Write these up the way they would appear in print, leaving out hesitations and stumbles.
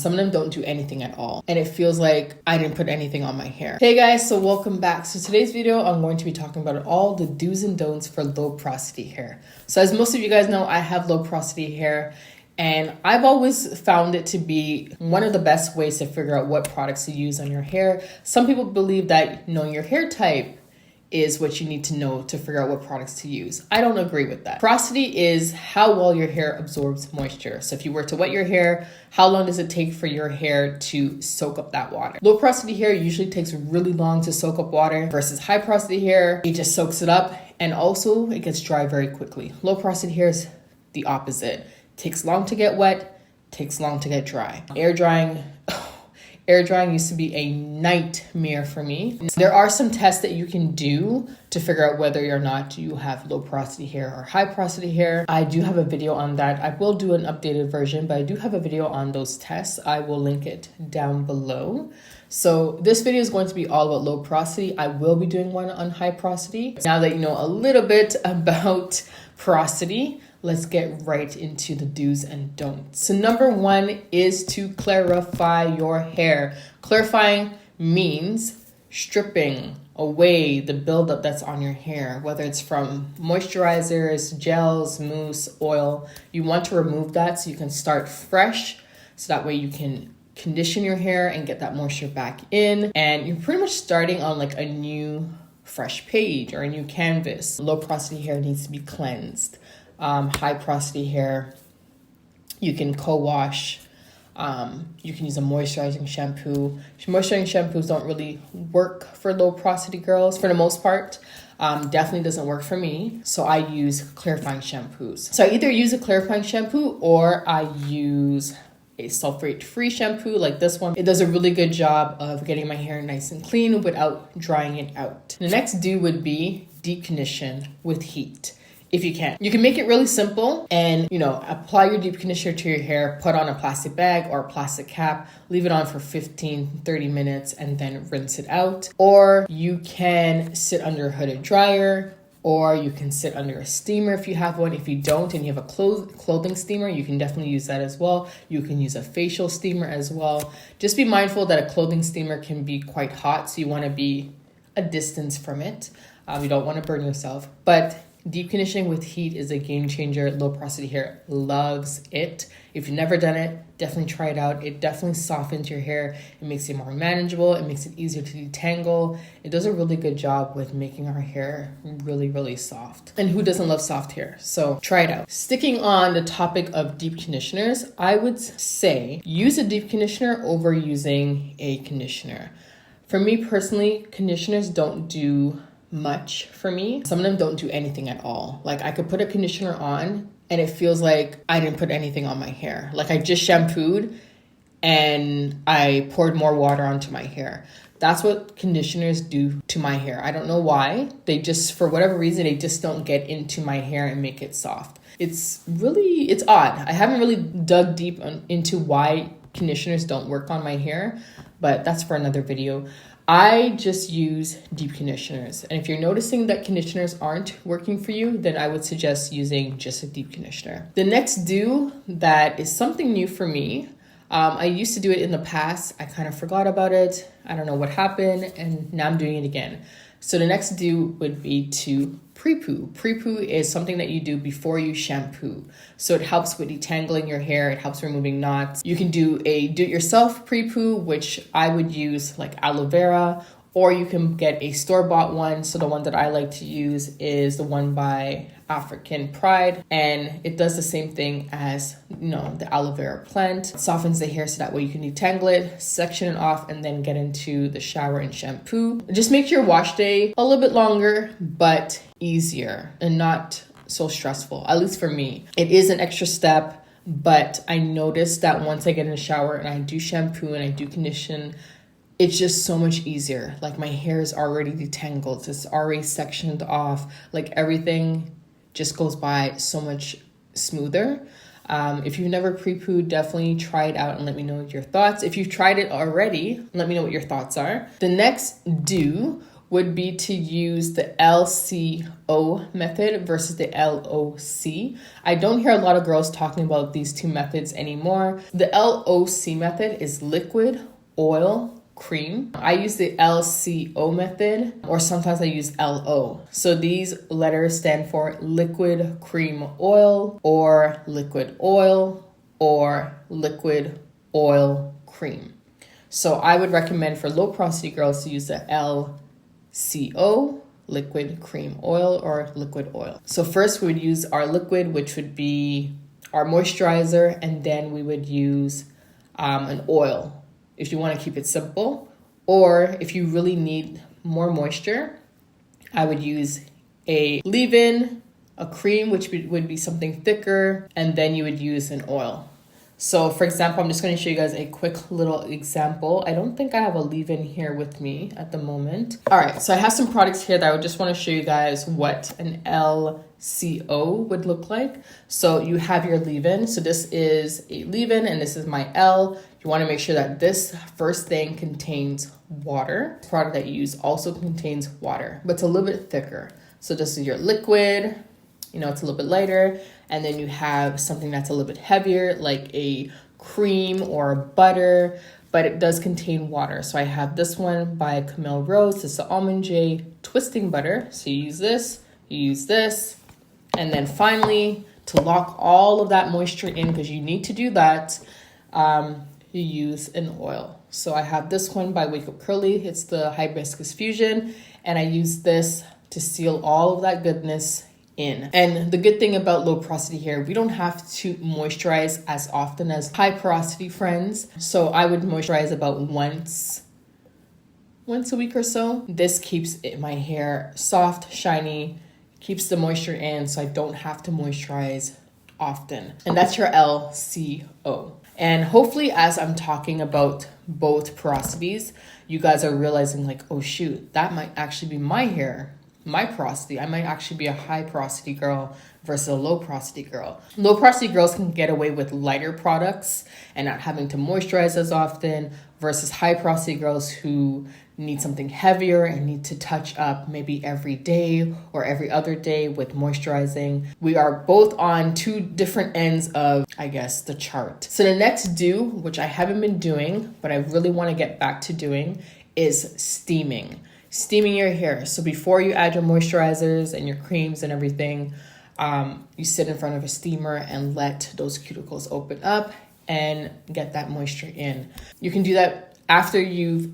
Some of them don't do anything at all, and it feels like I didn't put anything on my hair. Hey guys, so welcome back. So today's video, I'm going to be talking about all the do's and don'ts for low porosity hair. So as most of you guys know, I have low porosity hair, and I've always found it to be one of the best ways to figure out what products to use on your hair. Some people believe that knowing your hair type is what you need to know to figure out what products to use. I don't agree with that. Porosity is how well your hair absorbs moisture. So if you were to wet your hair, how long does it take for your hair to soak up that water? Low porosity hair usually takes really long to soak up water versus high porosity hair. It just soaks it up, and also it gets dry very quickly. Low porosity hair is the opposite. It takes long to get wet, takes long to get dry. Air drying used to be a nightmare for me. There are some tests that you can do to figure out whether or not you have low porosity hair or high porosity hair. I do have a video on that. I will do an updated version, but I do have a video on those tests. I will link it down below. So this video is going to be all about low porosity. I will be doing one on high porosity. Now that you know a little bit about porosity, let's get right into the do's and don'ts. So number one is to clarify your hair. Clarifying means stripping away the buildup that's on your hair, whether it's from moisturizers, gels, mousse, oil. You want to remove that so you can start fresh, so that way you can condition your hair and get that moisture back in. And you're pretty much starting on like a new fresh page or a new canvas. Low porosity hair needs to be cleansed. High porosity hair, you can co-wash. You can use a moisturizing shampoo. Moisturizing shampoos don't really work for low porosity girls for the most part. Definitely doesn't work for me. So I use clarifying shampoos. So I either use a clarifying shampoo or I use a sulfate-free shampoo like this one. It does a really good job of getting my hair nice and clean without drying it out. The next do would be deep condition with heat. If you can. You can make it really simple and, apply your deep conditioner to your hair, put on a plastic bag or a plastic cap, leave it on for 15-30 minutes and then rinse it out. Or you can sit under a hooded dryer, or you can sit under a steamer if you have one. If you don't and you have a clothing steamer, you can definitely use that as well. You can use a facial steamer as well. Just be mindful that a clothing steamer can be quite hot, so you want to be a distance from it. You don't want to burn yourself, but deep conditioning with heat is a game changer. Low porosity hair loves it. If you've never done it, definitely try it out. It definitely softens your hair. It makes it more manageable. It makes it easier to detangle. It does a really good job with making our hair really, really soft. And who doesn't love soft hair? So try it out. Sticking on the topic of deep conditioners, I would say use a deep conditioner over using a conditioner. For me personally, conditioners don't do much for me. Some of them don't do anything at all. Like I could put a conditioner on and it feels like I didn't put anything on my hair. Like I just shampooed and I poured more water onto my hair. That's what conditioners do to my hair. I don't know why. They just, for whatever reason, they just don't get into my hair and make it soft. It's odd. I haven't really dug deep into why conditioners don't work on my hair, but that's for another video. I just use deep conditioners. And if you're noticing that conditioners aren't working for you, then I would suggest using just a deep conditioner. The next do that is something new for me. I used to do it in the past. I kind of forgot about it. I don't know what happened, and now I'm doing it again. So the next do would be to pre-poo. Pre-poo is something that you do before you shampoo. So it helps with detangling your hair. It helps removing knots. You can do a do-it-yourself pre-poo, which I would use like aloe vera, or you can get a store-bought one. So the one that I like to use is the one by African Pride, and it does the same thing as the aloe vera plant. It softens the hair so that way you can detangle it, section it off, and then get into the shower and shampoo. Just make your wash day a little bit longer but easier and not so stressful, at least for me. It is an extra step, but I noticed that once I get in the shower and I do shampoo and I do condition, it's just so much easier. Like my hair is already detangled. It's already sectioned off. Like everything just goes by so much smoother. If you've never pre-pooed, definitely try it out and let me know your thoughts. If you've tried it already, let me know what your thoughts are. The next do would be to use the LCO method versus the LOC. I don't hear a lot of girls talking about these two methods anymore. The LOC method is liquid, oil, cream. I use the LCO method, or sometimes I use LO. So these letters stand for liquid cream oil, or liquid oil, or liquid oil cream. So I would recommend for low porosity girls to use the LCO, liquid cream oil, or liquid oil. So first we would use our liquid, which would be our moisturizer, and then we would use an oil if you want to keep it simple. Or if you really need more moisture, I would use a leave-in, a cream, which would be something thicker, and then you would use an oil. So for example, I'm just going to show you guys a quick little example. I don't think I have a leave-in here with me at the moment. All right, so I have some products here that I just want to show you guys what an LCO would look like. So you have your leave-in. So this is a leave-in and this is my L. You want to make sure that this first thing contains water. The product that you use also contains water, but it's a little bit thicker. So this is your liquid, you know, it's a little bit lighter. And then you have something that's a little bit heavier, like a cream or butter, but it does contain water. So I have this one by Camille Rose. This is the Almond J twisting butter. So you use this, and then finally, to lock all of that moisture in, because you need to do that, you use an oil. So I have this one by Wake Up Curly. It's the Hibiscus Fusion, and I use this to seal all of that goodness in. And the good thing about low porosity hair, we don't have to moisturize as often as high porosity friends. So I would moisturize about once a week or so. This keeps my hair soft, shiny, keeps the moisture in, so I don't have to moisturize often. And that's your LCO. And hopefully as I'm talking about both porosities, you guys are realizing like, oh shoot, that might actually be my hair, my porosity. I might actually be a high porosity girl versus a low porosity girl. Low porosity girls can get away with lighter products and not having to moisturize as often versus high porosity girls who need something heavier and need to touch up maybe every day or every other day with moisturizing. We are both on two different ends of, I guess, the chart. So the next do, which I haven't been doing, but I really want to get back to doing, is steaming. Steaming your hair. So before you add your moisturizers and your creams and everything, you sit in front of a steamer and let those cuticles open up and get that moisture in. You can do that after you've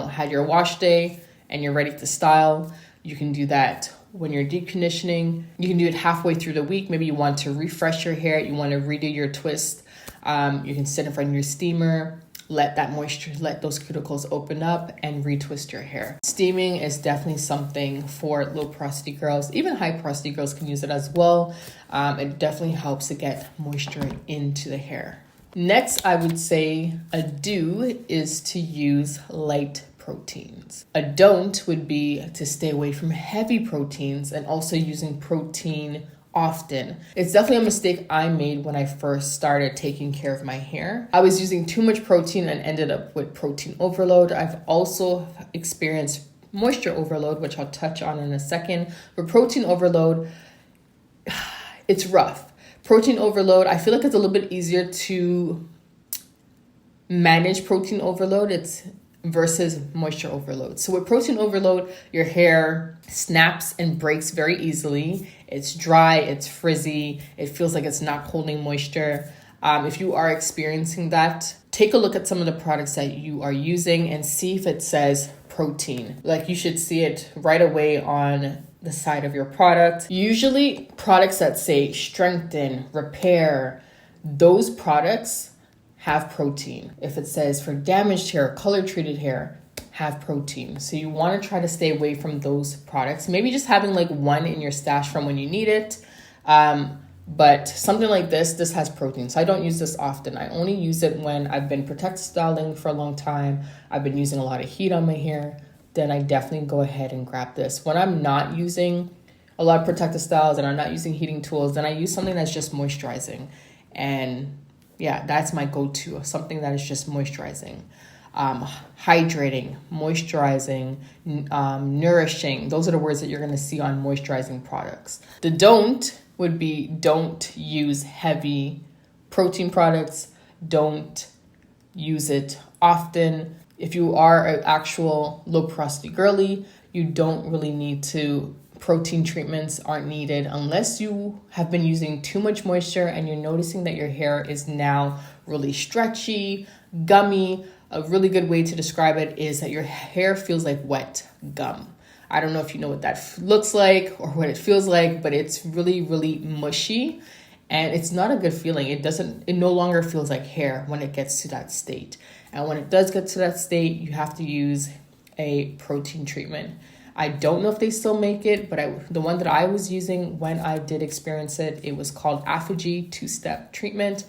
had your wash day and you're ready to style. You can do that when you're deep conditioning. You can do it halfway through the week. Maybe you want to refresh your hair. You want to redo your twist. You can sit in front of your steamer, let that moisture, let those cuticles open up and retwist your hair. Steaming is definitely something for low porosity girls. Even high porosity girls can use it as well. It definitely helps to get moisture into the hair. Next, I would say a do is to use light proteins. A don't would be to stay away from heavy proteins and also using protein often. It's definitely a mistake I made when I first started taking care of my hair. I was using too much protein and ended up with protein overload. I've also experienced moisture overload, which I'll touch on in a second. But protein overload, it's rough. Protein overload, I feel like it's a little bit easier to manage protein overload versus moisture overload. So with protein overload, your hair snaps and breaks very easily. It's dry, it's frizzy, it feels like it's not holding moisture. If you are experiencing that, take a look at some of the products that you are using and see if it says protein. Like you should see it right away on the side of your product. Usually products that say strengthen, repair, those products have protein. If it says for damaged hair, color treated hair, have protein. So you want to try to stay away from those products. Maybe just having like one in your stash from when you need it. But something like this has protein. So I don't use this often. I only use it when I've been protective styling for a long time. I've been using a lot of heat on my hair. Then I definitely go ahead and grab this. When I'm not using a lot of protective styles and I'm not using heating tools, then I use something that's just moisturizing. And yeah, that's my go-to, something that is just moisturizing. hydrating, moisturizing, nourishing. Those are the words that you're going to see on moisturizing products. The don't would be don't use heavy protein products. Don't use it often. If you are an actual low porosity girly, you don't really need to. Protein treatments aren't needed unless you have been using too much moisture and you're noticing that your hair is now really stretchy, gummy. A really good way to describe it is that your hair feels like wet gum. I don't know if you know what that looks like or what it feels like, but it's really, really mushy and it's not a good feeling. It no longer feels like hair when it gets to that state. And when it does get to that state, you have to use a protein treatment. I don't know if they still make it, but the one that I was using when I did experience it, it was called Apogee 2-step treatment.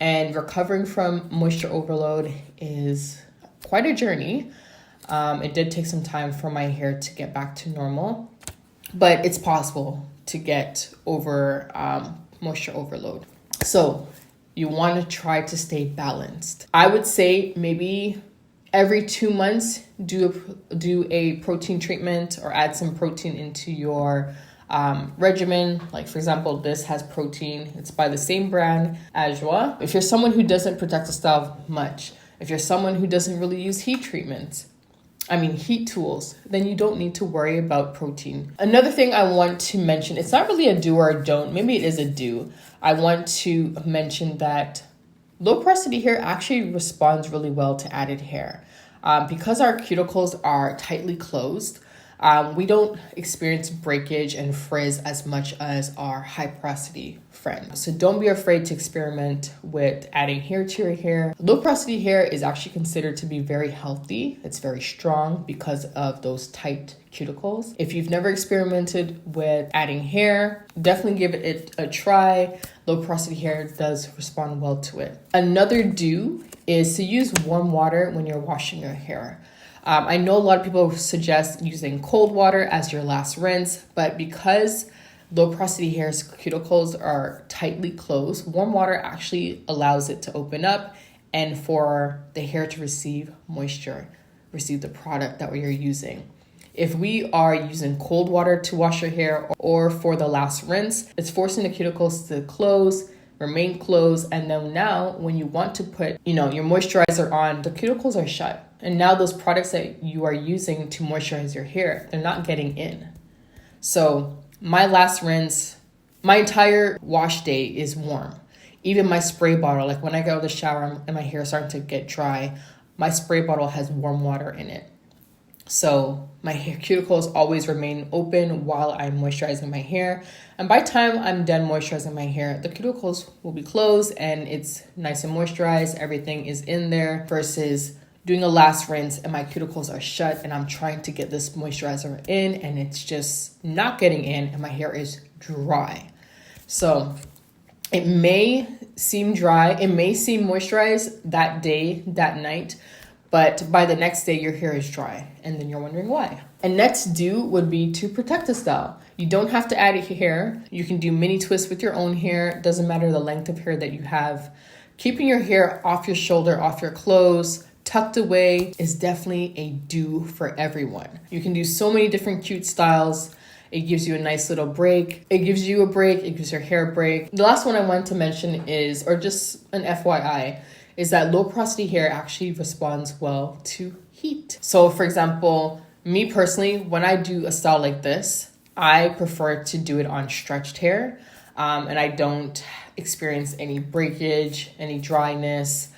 And recovering from moisture overload is quite a journey. It did take some time for my hair to get back to normal, but it's possible to get over moisture overload. So you want to try to stay balanced. I would say maybe every 2 months, do a protein treatment or add some protein into your regimen. Like for example, this has protein. It's by the same brand, Ajwa. If you're someone who doesn't protect the style much, if you're someone who doesn't really use heat tools, then you don't need to worry about protein. Another thing I want to mention, it's not really a do or a don't. Maybe it is a do. I want to mention that low porosity hair actually responds really well to added hair. Because our cuticles are tightly closed, we don't experience breakage and frizz as much as our high porosity friends. So don't be afraid to experiment with adding hair to your hair. Low porosity hair is actually considered to be very healthy. It's very strong because of those tight cuticles. If you've never experimented with adding hair, definitely give it a try. Low porosity hair does respond well to it. Another do is to use warm water when you're washing your hair. I know a lot of people suggest using cold water as your last rinse, but because low porosity hair's cuticles are tightly closed, warm water actually allows it to open up and for the hair to receive moisture, receive the product that you're using. If we are using cold water to wash your hair or for the last rinse, it's forcing the cuticles to close, remain closed, and then now when you want to put, your moisturizer on, the cuticles are shut. And now those products that you are using to moisturize your hair, they're not getting in. So my last rinse, my entire wash day is warm. Even my spray bottle, like when I get out of the shower and my hair is starting to get dry, my spray bottle has warm water in it. So my cuticles always remain open while I'm moisturizing my hair. And by the time I'm done moisturizing my hair, the cuticles will be closed and it's nice and moisturized. Everything is in there versus doing a last rinse and my cuticles are shut and I'm trying to get this moisturizer in and it's just not getting in and my hair is dry. So it may seem dry, it may seem moisturized that day, that night, but by the next day your hair is dry and then you're wondering why. And next do would be to protect the style. You don't have to add hair. You can do mini twists with your own hair. It doesn't matter the length of hair that you have. Keeping your hair off your shoulder, off your clothes, tucked away is definitely a do for everyone. You can do so many different cute styles. It gives you a nice little break. It gives you a break. It gives your hair a break. The last one I want to mention is, or just an FYI, is that low porosity hair actually responds well to heat. So for example, me personally, when I do a style like this, I prefer to do it on stretched hair. And I don't experience any breakage, any dryness,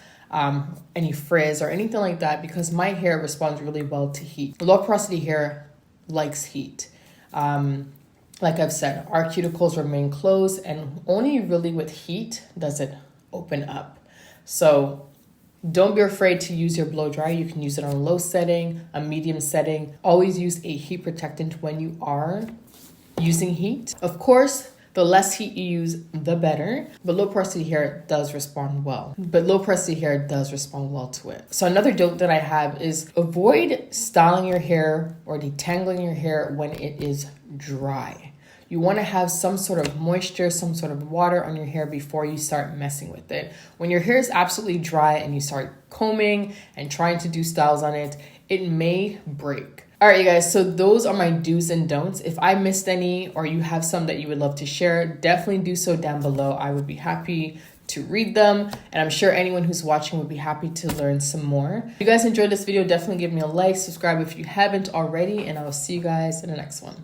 any frizz or anything like that because my hair responds really well to heat. Low porosity hair likes heat. Like I've said, our cuticles remain closed and only really with heat does it open up. So don't be afraid to use your blow dry. You can use it on a low setting, a medium setting. Always use a heat protectant when you are using heat. Of course, the less heat you use, the better. But low porosity hair does respond well. to it. So another dope that I have is avoid styling your hair or detangling your hair when it is dry. you want to have some sort of moisture, some sort of water on your hair before you start messing with it. When your hair is absolutely dry and you start combing and trying to do styles on it, it may break. All right, you guys, so those are my do's and don'ts. If I missed any or you have some that you would love to share, definitely do so down below. I would be happy to read them, and I'm sure anyone who's watching would be happy to learn some more. If you guys enjoyed this video, definitely give me a like, subscribe if you haven't already, and I will see you guys in the next one.